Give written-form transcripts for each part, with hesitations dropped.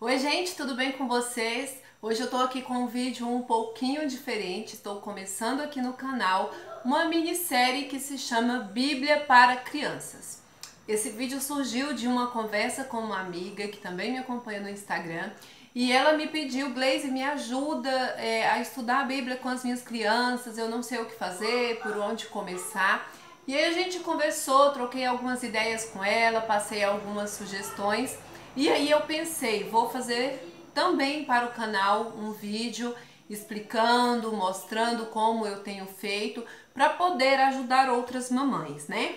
Oi gente, tudo bem com vocês? Hoje eu tô aqui com um vídeo um pouquinho diferente. Estou começando aqui no canal uma minissérie que se chama Bíblia para Crianças. Esse vídeo surgiu de uma conversa com uma amiga que também me acompanha no Instagram e ela me pediu: Gleice, me ajuda a estudar a Bíblia com as minhas crianças, eu não sei o que fazer, por onde começar. E aí a gente conversou, troquei algumas ideias com ela, passei algumas sugestões. E aí eu pensei, vou fazer também para o canal um vídeo explicando, mostrando como eu tenho feito para poder ajudar outras mamães, né?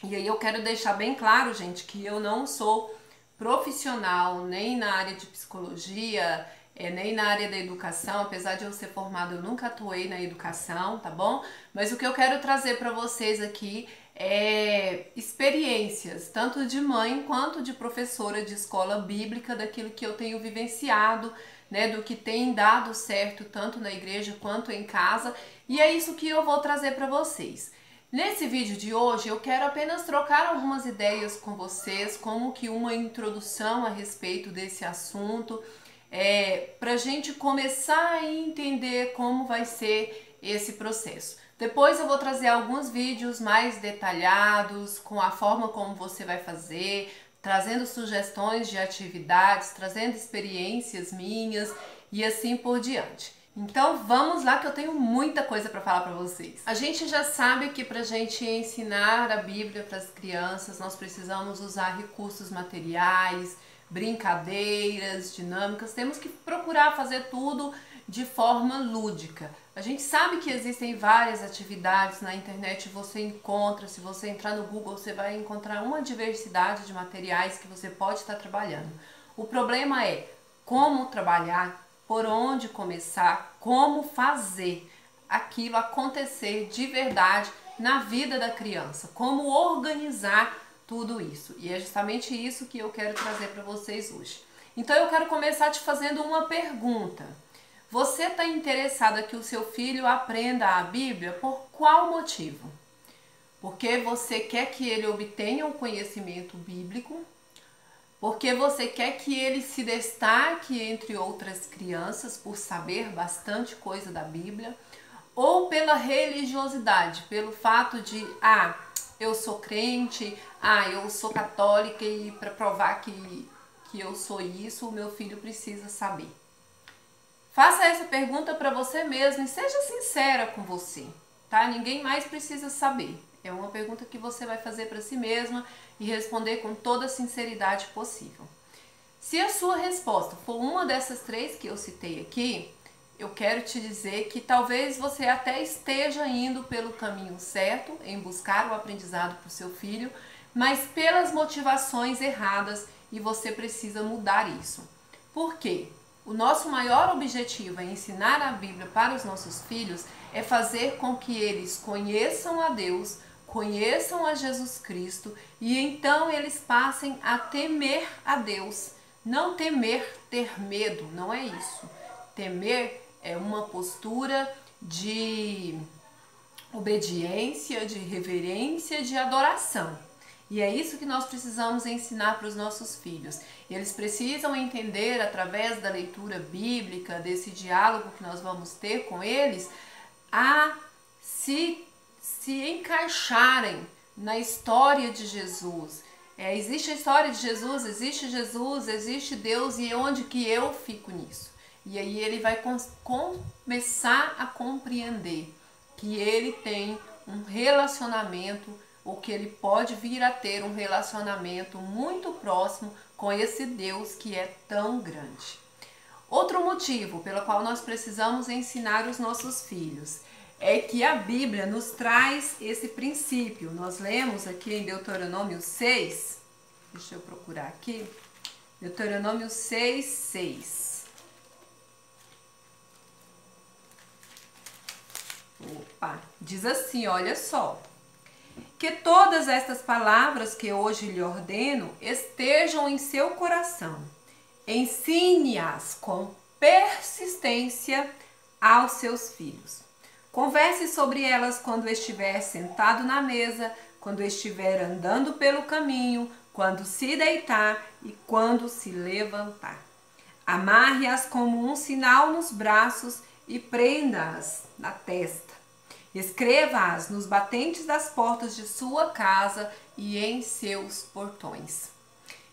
E aí eu quero deixar bem claro, gente, que eu não sou profissional nem na área de psicologia, nem na área da educação. Apesar de eu ser formada, eu nunca atuei na educação, tá bom? Mas o que eu quero trazer para vocês aqui é experiências, tanto de mãe quanto de professora de escola bíblica, daquilo que eu tenho vivenciado, né, do que tem dado certo tanto na igreja quanto em casa, e é isso que eu vou trazer para vocês. Nesse vídeo de hoje eu quero apenas trocar algumas ideias com vocês, como que uma introdução a respeito desse assunto, para a gente começar a entender como vai ser esse processo. Depois eu vou trazer alguns vídeos mais detalhados, com a forma como você vai fazer, trazendo sugestões de atividades, trazendo experiências minhas e assim por diante. Então vamos lá que eu tenho muita coisa para falar para vocês. A gente já sabe que para a gente ensinar a Bíblia para as crianças nós precisamos usar recursos materiais, brincadeiras, dinâmicas, temos que procurar fazer tudo de forma lúdica. A gente sabe que existem várias atividades na internet, você encontra, se você entrar no Google, você vai encontrar uma diversidade de materiais que você pode estar trabalhando. O problema é como trabalhar, por onde começar, como fazer aquilo acontecer de verdade na vida da criança, como organizar tudo isso. E é justamente isso que eu quero trazer para vocês hoje. Então eu quero começar te fazendo uma pergunta. Você está interessada que o seu filho aprenda a Bíblia por qual motivo? Porque você quer que ele obtenha um conhecimento bíblico? Porque você quer que ele se destaque entre outras crianças por saber bastante coisa da Bíblia? Ou pela religiosidade, pelo fato de, eu sou crente, eu sou católica e para provar que eu sou isso, o meu filho precisa saber? Faça essa pergunta para você mesmo e seja sincera com você, tá? Ninguém mais precisa saber. É uma pergunta que você vai fazer para si mesma e responder com toda a sinceridade possível. Se a sua resposta for uma dessas três que eu citei aqui, eu quero te dizer que talvez você até esteja indo pelo caminho certo em buscar o aprendizado para o seu filho, mas pelas motivações erradas, e você precisa mudar isso. Por quê? O nosso maior objetivo em ensinar a Bíblia para os nossos filhos é fazer com que eles conheçam a Deus, conheçam a Jesus Cristo e então eles passem a temer a Deus. Não temer, ter medo, não é isso. Temer é uma postura de obediência, de reverência, de adoração. E é isso que nós precisamos ensinar para os nossos filhos. Eles precisam entender, através da leitura bíblica, desse diálogo que nós vamos ter com eles, a se encaixarem na história de Jesus. Existe a história de Jesus, existe Deus, e onde que eu fico nisso? E aí ele vai começar a compreender que ele tem um relacionamento, ou que ele pode vir a ter um relacionamento muito próximo com esse Deus que é tão grande. Outro motivo pelo qual nós precisamos ensinar os nossos filhos é que a Bíblia nos traz esse princípio. Nós lemos aqui em Deuteronômio 6, deixa eu procurar aqui, Deuteronômio 6:6. Opa, diz assim, olha só: que todas estas palavras que hoje lhe ordeno estejam em seu coração. Ensine-as com persistência aos seus filhos. Converse sobre elas quando estiver sentado na mesa, quando estiver andando pelo caminho, quando se deitar e quando se levantar. Amarre-as como um sinal nos braços e prenda-as na testa. Escreva-as nos batentes das portas de sua casa e em seus portões.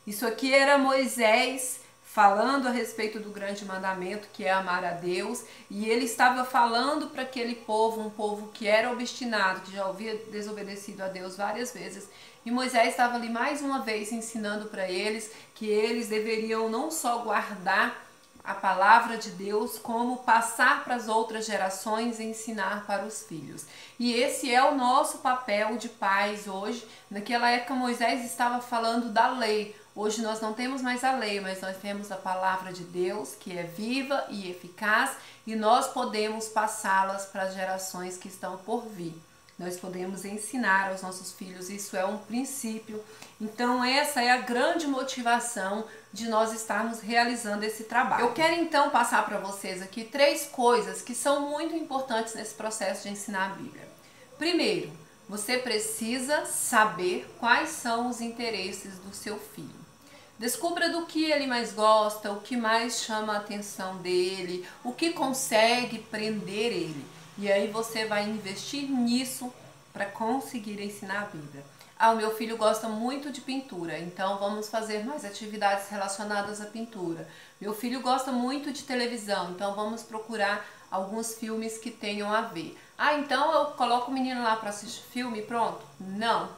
Isso aqui era Moisés falando a respeito do grande mandamento, que é amar a Deus, e ele estava falando para aquele povo, um povo que era obstinado, que já havia desobedecido a Deus várias vezes, e Moisés estava ali mais uma vez ensinando para eles que eles deveriam não só guardar a palavra de Deus, como passar para as outras gerações e ensinar para os filhos. E esse é o nosso papel de pais hoje. Naquela época Moisés estava falando da lei. Hoje nós não temos mais a lei, mas nós temos a palavra de Deus, que é viva e eficaz, e nós podemos passá-las para as gerações que estão por vir. Nós podemos ensinar aos nossos filhos, isso é um princípio. Então essa é a grande motivação de nós estarmos realizando esse trabalho. Eu quero então passar para vocês aqui 3 coisas que são muito importantes nesse processo de ensinar a Bíblia. Primeiro, você precisa saber quais são os interesses do seu filho. Descubra do que ele mais gosta, o que mais chama a atenção dele, o que consegue prender ele. E aí você vai investir nisso para conseguir ensinar a Bíblia. O meu filho gosta muito de pintura, então vamos fazer mais atividades relacionadas à pintura. Meu filho gosta muito de televisão, então vamos procurar alguns filmes que tenham a ver. Então eu coloco o menino lá para assistir filme e pronto? Não.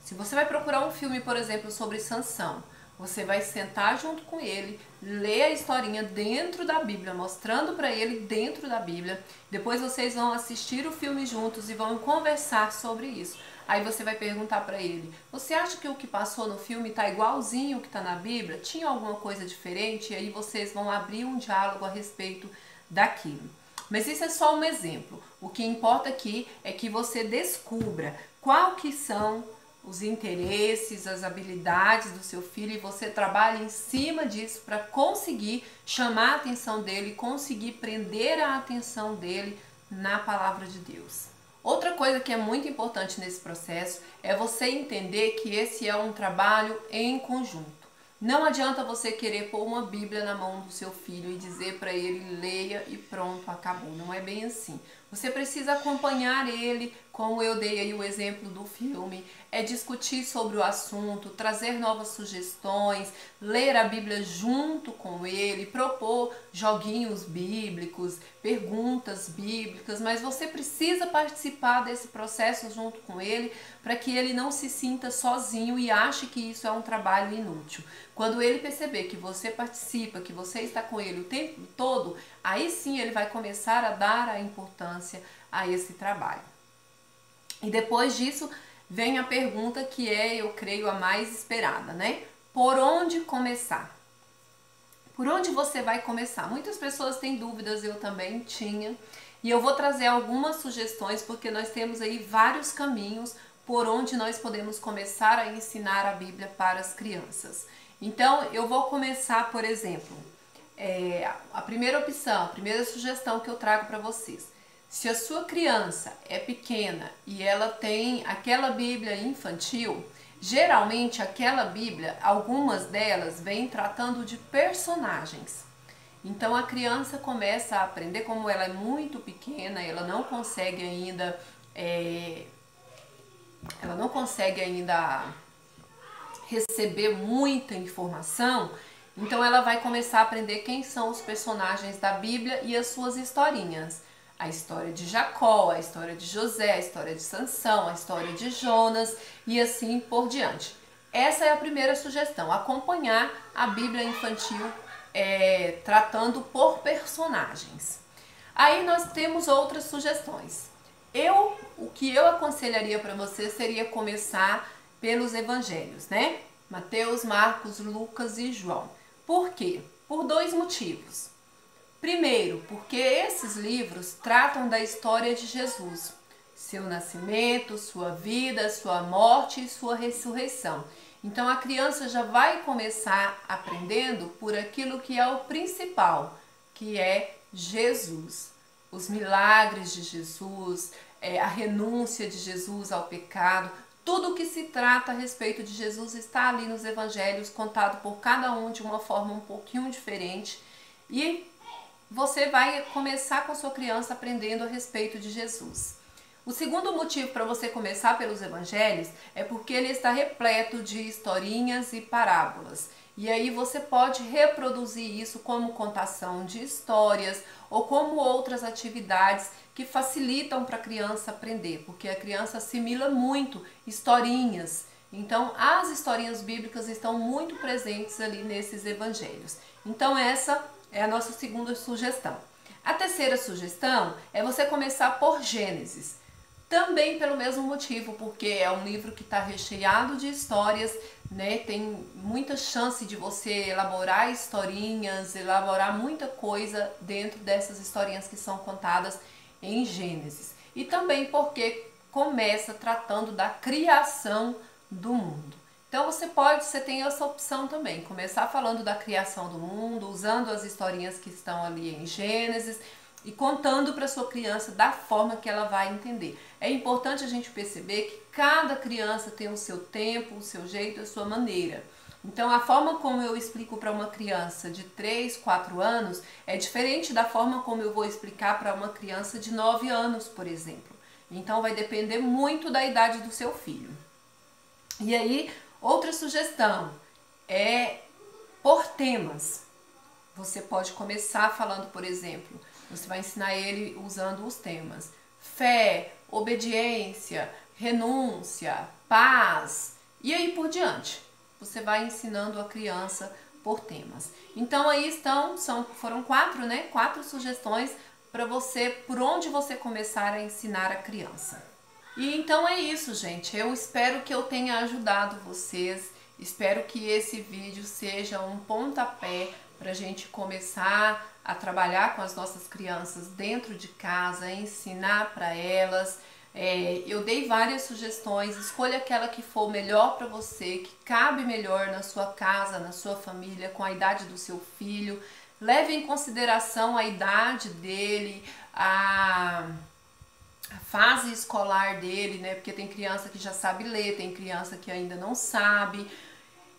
Se você vai procurar um filme, por exemplo, sobre Sansão, você vai sentar junto com ele, ler a historinha dentro da Bíblia, mostrando para ele dentro da Bíblia. Depois vocês vão assistir o filme juntos e vão conversar sobre isso. Aí você vai perguntar para ele, você acha que o que passou no filme está igualzinho o que está na Bíblia? Tinha alguma coisa diferente? E aí vocês vão abrir um diálogo a respeito daquilo. Mas isso é só um exemplo. O que importa aqui é que você descubra qual que são os interesses, as habilidades do seu filho, e você trabalha em cima disso para conseguir chamar a atenção dele, conseguir prender a atenção dele na palavra de Deus. Outra coisa que é muito importante nesse processo é você entender que esse é um trabalho em conjunto. Não adianta você querer pôr uma Bíblia na mão do seu filho e dizer para ele leia e pronto, acabou. Não é bem assim. Você precisa acompanhar ele, como eu dei aí o exemplo do filme, discutir sobre o assunto, trazer novas sugestões, ler a Bíblia junto com ele, propor joguinhos bíblicos, perguntas bíblicas, mas você precisa participar desse processo junto com ele para que ele não se sinta sozinho e ache que isso é um trabalho inútil. Quando ele perceber que você participa, que você está com ele o tempo todo, aí sim ele vai começar a dar a importância a esse trabalho. E depois disso vem a pergunta que é, eu creio, a mais esperada, né? Por onde começar? Por onde você vai começar? Muitas pessoas têm dúvidas, eu também tinha, e eu vou trazer algumas sugestões porque nós temos aí vários caminhos por onde nós podemos começar a ensinar a Bíblia para as crianças. Então eu vou começar, por exemplo, a primeira opção, a primeira sugestão que eu trago para vocês. Se a sua criança é pequena e ela tem aquela Bíblia infantil, geralmente aquela Bíblia, algumas delas vêm tratando de personagens. Então a criança começa a aprender, como ela é muito pequena, ela não consegue ainda receber muita informação, então ela vai começar a aprender quem são os personagens da Bíblia e as suas historinhas. A história de Jacó, a história de José, a história de Sansão, a história de Jonas e assim por diante. Essa é a primeira sugestão, acompanhar a Bíblia infantil tratando por personagens. Aí nós temos outras sugestões. O que eu aconselharia para você seria começar pelos evangelhos, né? Mateus, Marcos, Lucas e João. Por quê? Por 2 motivos. Primeiro, porque esses livros tratam da história de Jesus, seu nascimento, sua vida, sua morte e sua ressurreição. Então a criança já vai começar aprendendo por aquilo que é o principal, que é Jesus. Os milagres de Jesus, a renúncia de Jesus ao pecado, tudo que se trata a respeito de Jesus está ali nos evangelhos, contado por cada um de uma forma um pouquinho diferente. e você vai começar com a sua criança aprendendo a respeito de Jesus. O segundo motivo para você começar pelos evangelhos é porque ele está repleto de historinhas e parábolas. E aí você pode reproduzir isso como contação de histórias ou como outras atividades que facilitam para a criança aprender, porque a criança assimila muito historinhas. Então, as historinhas bíblicas estão muito presentes ali nesses evangelhos. Então, essa é a nossa segunda sugestão. A terceira sugestão é você começar por Gênesis. Também pelo mesmo motivo, porque é um livro que está recheado de histórias, né? Tem muita chance de você elaborar historinhas, elaborar muita coisa dentro dessas historinhas que são contadas em Gênesis. E também porque começa tratando da criação do mundo. Então você tem essa opção também, começar falando da criação do mundo, usando as historinhas que estão ali em Gênesis e contando para sua criança da forma que ela vai entender. É importante a gente perceber que cada criança tem o seu tempo, o seu jeito, a sua maneira. Então a forma como eu explico para uma criança de 3, 4 anos é diferente da forma como eu vou explicar para uma criança de 9 anos, por exemplo. Então vai depender muito da idade do seu filho. E aí, outra sugestão é por temas. Você pode começar falando, por exemplo, você vai ensinar ele usando os temas: fé, obediência, renúncia, paz, e aí por diante. Você vai ensinando a criança por temas. Então aí foram 4, né? 4 sugestões para você, por onde você começar a ensinar a criança. E então é isso, gente. Eu espero que eu tenha ajudado vocês. Espero que esse vídeo seja um pontapé para a gente começar a trabalhar com as nossas crianças dentro de casa, ensinar para elas. Eu dei várias sugestões, escolha aquela que for melhor para você, que cabe melhor na sua casa, na sua família, com a idade do seu filho. Leve em consideração a idade dele, a fase escolar dele, né? Porque tem criança que já sabe ler, tem criança que ainda não sabe.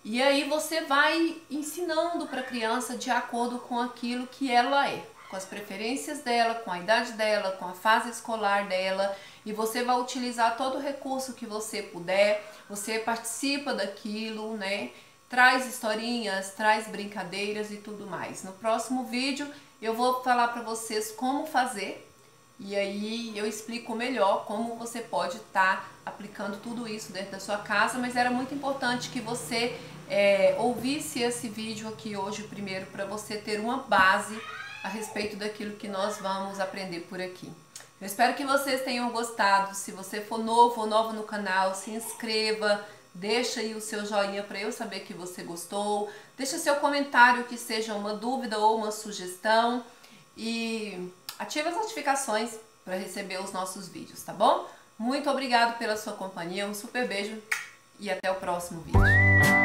E aí você vai ensinando para a criança de acordo com aquilo que ela é, com as preferências dela, com a idade dela, com a fase escolar dela, e você vai utilizar todo o recurso que você puder, você participa daquilo, né? Traz historinhas, traz brincadeiras e tudo mais. No próximo vídeo eu vou falar para vocês como fazer. E aí eu explico melhor como você pode estar aplicando tudo isso dentro da sua casa, mas era muito importante que você ouvisse esse vídeo aqui hoje primeiro, para você ter uma base a respeito daquilo que nós vamos aprender por aqui. Eu espero que vocês tenham gostado. Se você for novo ou nova no canal, se inscreva, deixa aí o seu joinha para eu saber que você gostou, deixa seu comentário que seja uma dúvida ou uma sugestão e ative as notificações para receber os nossos vídeos, tá bom? Muito obrigado pela sua companhia, um super beijo e até o próximo vídeo.